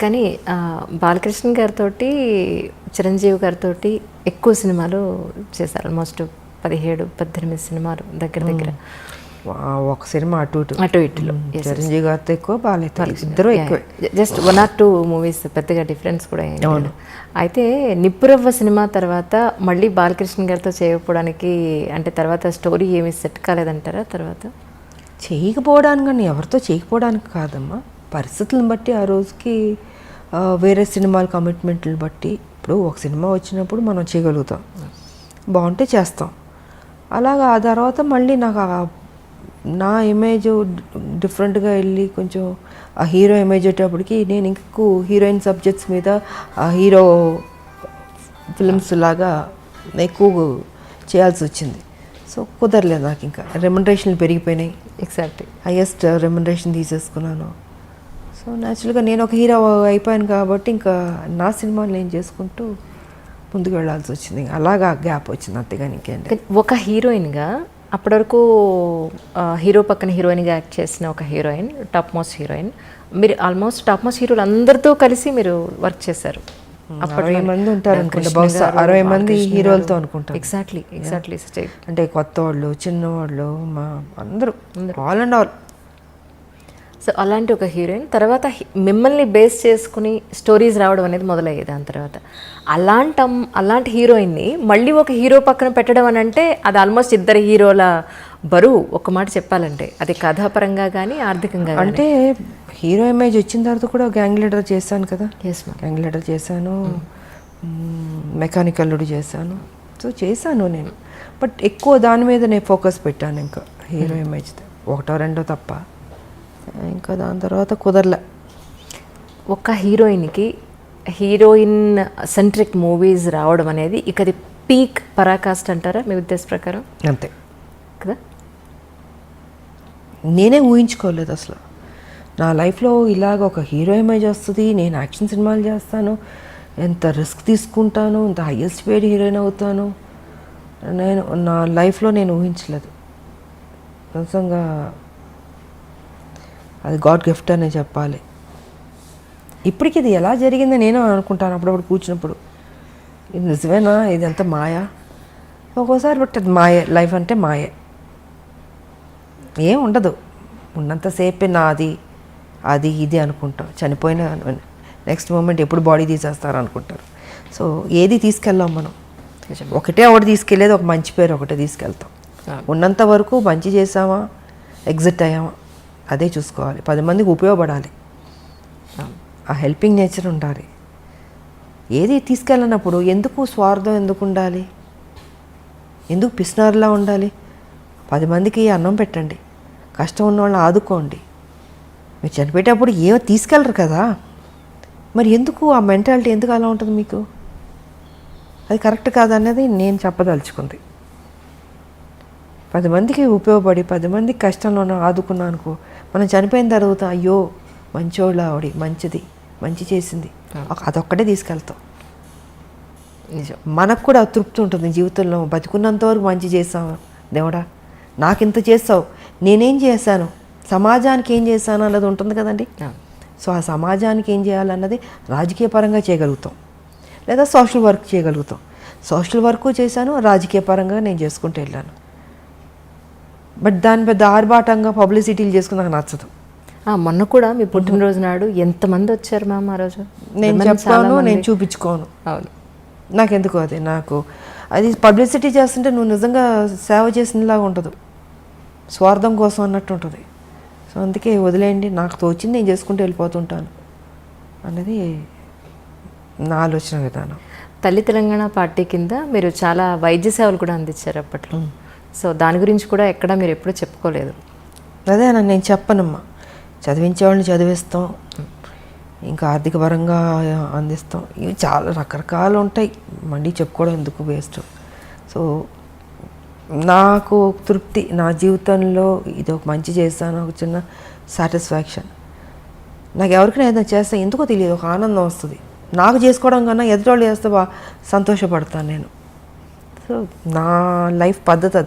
కానీ బాలకృష్ణ గారితో చిరంజీవి గారితో ఎక్కువ సినిమాలు చేశారు. ఆల్మోస్ట్ 17-18 సినిమాలు దగ్గర దగ్గర. ఒక సినిమా అటు ఇటులో చిరంజీవి గారితో ఎక్కువ, బాలయ్యతో ఇద్దరు ఎక్కువ. జస్ట్ 1 or 2 మూవీస్, పెద్దగా డిఫరెన్స్ కూడా ఏం. అయితే నిప్పురవ్వ సినిమా తర్వాత మళ్ళీ బాలకృష్ణ గారితో చేయకపోవడానికి అంటే తర్వాత స్టోరీ ఏమి సెట్ కాలేదంటారా? తర్వాత చేయకపోవడానికి కానీ ఎవరితో చేయకపోవడానికి కాదమ్మా, పరిస్థితులను బట్టి ఆ రోజుకి వేరే సినిమాల కమిట్మెంట్లను బట్టి. ఇప్పుడు ఒక సినిమా వచ్చినప్పుడు మనం చేయగలుగుతాం, బాగుంటే చేస్తాం. అలాగా ఆ తర్వాత మళ్ళీ నాకు నా ఇమేజ్ డిఫరెంట్గా వెళ్ళి కొంచెం ఆ హీరో ఇమేజ్ వచ్చేటప్పటికి నేను ఇంకెక్కువ హీరోయిన్ సబ్జెక్ట్స్ మీద ఆ హీరో ఫిల్మ్స్ లాగా ఎక్కువ చేయాల్సి వచ్చింది. సో కుదరలేదు నాకు. ఇంకా రెమ్యునరేషన్లు పెరిగిపోయినాయి. ఎగ్జాక్ట్లీ హైయెస్ట్ రెమ్యునరేషన్ తీసేసుకున్నాను. సో న్యాచురల్గా నేను ఒక హీరో అయిపోయాను కాబట్టి ఇంకా నా సినిమాలు నేను చేసుకుంటూ ముందుకు వెళ్ళాల్సి వచ్చింది. అలాగా గ్యాప్ వచ్చింది, అంతేగాని ఇంకేంటి. ఒక హీరోయిన్గా అప్పటి వరకు హీరో పక్కన హీరోయిన్గా యాక్ట్ చేసిన ఒక హీరోయిన్, టాప్ మోస్ట్ హీరోయిన్. మీరు ఆల్మోస్ట్ టాప్ మోస్ట్ హీరోలు అందరితో కలిసి మీరు వర్క్ చేశారు. 60 మంది ఉంటారు అనుకుంటా, బహుశా 60 మంది హీరోలతో అనుకుంటారు. ఎగ్జాక్ట్లీ అంటే కొత్త వాళ్ళు, చిన్నవాళ్ళు, మా అందరూ ఆల్ అండ్ ఆల్. సో అలాంటి ఒక హీరోయిన్ తర్వాత మిమ్మల్ని బేస్ చేసుకుని స్టోరీస్ రావడం అనేది మొదలయ్యేది. దాని తర్వాత అలాంటి హీరోయిన్ని మళ్ళీ ఒక హీరో పక్కన పెట్టడం అని అంటే అది ఆల్మోస్ట్ ఇద్దరు హీరోల బరువు. ఒక మాట చెప్పాలంటే అది కథాపరంగా కానీ ఆర్థికంగా. అంటే హీరో ఇమేజ్ వచ్చిన తర్వాత కూడా గ్యాంగ్ లీడర్ చేశాను కదా. గ్యాంగ్ లీడర్ చేశాను, మెకానికల్ అల్లుడు చేశాను. సో చేశాను నేను, బట్ ఎక్కువ దాని మీద నేను ఫోకస్ పెట్టాను. ఇంకా హీరో ఇమేజ్ ఒకటో రెండో తప్ప ఇంకా దాని తర్వాత కుదరలే. ఒక హీరోయిన్కి హీరోయిన్ సెంట్రిక్ మూవీస్ రావడం అనేది ఇక అది పీక్ పరాకాష్ట అంటారా మీ ఉద్దేశ ప్రకారం? అంతే కదా. నేనే ఊహించుకోలేదు అసలు నా లైఫ్లో ఇలాగ ఒక హీరో ఇమేజ్ వస్తుంది, నేను యాక్షన్ సినిమాలు చేస్తాను, ఎంత రిస్క్ తీసుకుంటాను, ఎంత హైయెస్ట్ పేడ్ హీరోయిన్ అవుతాను, నేను నా లైఫ్లో నేను ఊహించలేదు. నిజంగా అది గాడ్ గిఫ్ట్ అనే చెప్పాలి. ఇప్పటికి ఇది ఎలా జరిగిందో నేను అనుకుంటాను అప్పుడప్పుడు కూర్చున్నప్పుడు. ఇది నిజమేనా, ఇది ఎంత మాయా ఒక్కోసారి. బట్ అది మాయే, లైఫ్ అంటే మాయే, ఏం ఉండదు. ఉన్నంతసేపే నాది అది ఇది అనుకుంటాం. చనిపోయిన నెక్స్ట్ మూమెంట్ ఎప్పుడు బాడీ తీసేస్తారు అనుకుంటారు. సో ఏది తీసుకెళ్ళాం మనం. ఒకటి తీసుకెళ్ళేది ఒక మంచి పేరు ఒకటే తీసుకెళ్తాం. ఉన్నంత వరకు మంచి చేసామా, ఎగ్జిట్ అయ్యామా, అదే చూసుకోవాలి. 10 మందికి ఉపయోగపడాలి, ఆ హెల్పింగ్ నేచర్ ఉండాలి. ఏది తీసుకెళ్ళినప్పుడు ఎందుకు స్వార్థం ఎందుకు ఉండాలి, ఎందుకు పిసినారులా ఉండాలి? 10 మందికి అన్నం పెట్టండి, కష్టం ఉన్న వాళ్ళని ఆదుకోండి. మీరు చనిపోయేటప్పుడు ఏమో తీసుకెళ్ళరు కదా, మరి ఎందుకు ఆ మెంటాలిటీ ఎందుకు అలా ఉంటుంది మీకు? అది కరెక్ట్ కాదన్నది నేను చెప్పదలుచుకుంది. 10 మందికి ఉపయోగపడి 10 మందికి కష్టంలో ఆదుకున్నాను అనుకో, మనం చనిపోయిన తర్వాత అయ్యో మంచోళ్ళ ఆవిడ మంచిది, మంచి చేసింది, అదొక్కటే తీసుకెళ్తాం. మనకు కూడా తృప్తి ఉంటుంది జీవితంలో. బతికున్నంత వరకు మంచి చేసావు దేవుడా, నాకింత చేస్తావు, నేనేం చేశాను, సమాజానికి ఏం చేశాను అన్నది ఉంటుంది కదండి. సో ఆ సమాజానికి ఏం చేయాలన్నది రాజకీయ పరంగా చేయగలుగుతాం, లేదా సోషల్ వర్క్ చేయగలుగుతాం. సోషల్ వర్క్ చేశాను, రాజకీయ పరంగా నేను చేసుకుంటూ వెళ్ళాను. బట్ దాని పెద్ద ఆర్భాటంగా పబ్లిసిటీలు చేసుకుని నాకు నచ్చదు. మొన్న కూడా మీ పుట్టినరోజు నాడు ఎంతమంది వచ్చారు మ్యామ్ ఆ రోజు? నేను చెప్తాను, నేను చూపించుకోను. అవును, నాకెందుకు అది, నాకు అది పబ్లిసిటీ చేస్తుంటే నువ్వు నిజంగా సేవ చేసినలాగా ఉండదు, స్వార్థం కోసం అన్నట్టు ఉంటుంది. సో అందుకే వదిలేయండి, నాకు తోచింది నేను చేసుకుంటూ వెళ్ళిపోతుంటాను అన్నది నా ఆలోచన విధానం. తల్లి తెలంగాణ పార్టీ కింద మీరు చాలా వైద్య సేవలు కూడా అందించారు అప్పట్లో. సో దాని గురించి కూడా ఎక్కడ మీరు ఎప్పుడూ చెప్పుకోలేదు. అదే నేను చెప్పనమ్మా, చదివించేవాళ్ళని చదివిస్తాం, ఇంకా ఆర్థిక పరంగా అందిస్తాం, ఇవి చాలా రకరకాలు ఉంటాయి, మళ్ళీ చెప్పుకోవడం ఎందుకు, వేస్ట్. సో నాకు తృప్తి, నా జీవితంలో ఇది ఒక మంచి చేస్తాను, ఒక చిన్న సాటిస్ఫాక్షన్. నాకు ఎవరికైనా ఏదైనా చేస్తే ఎందుకో తెలియదు, ఒక ఆనందం వస్తుంది. నాకు చేసుకోవడం కన్నా ఎదుటి వాళ్ళు చేస్తే సంతోషపడతాను నేను. సో నా లైఫ్ పద్ధతి అది.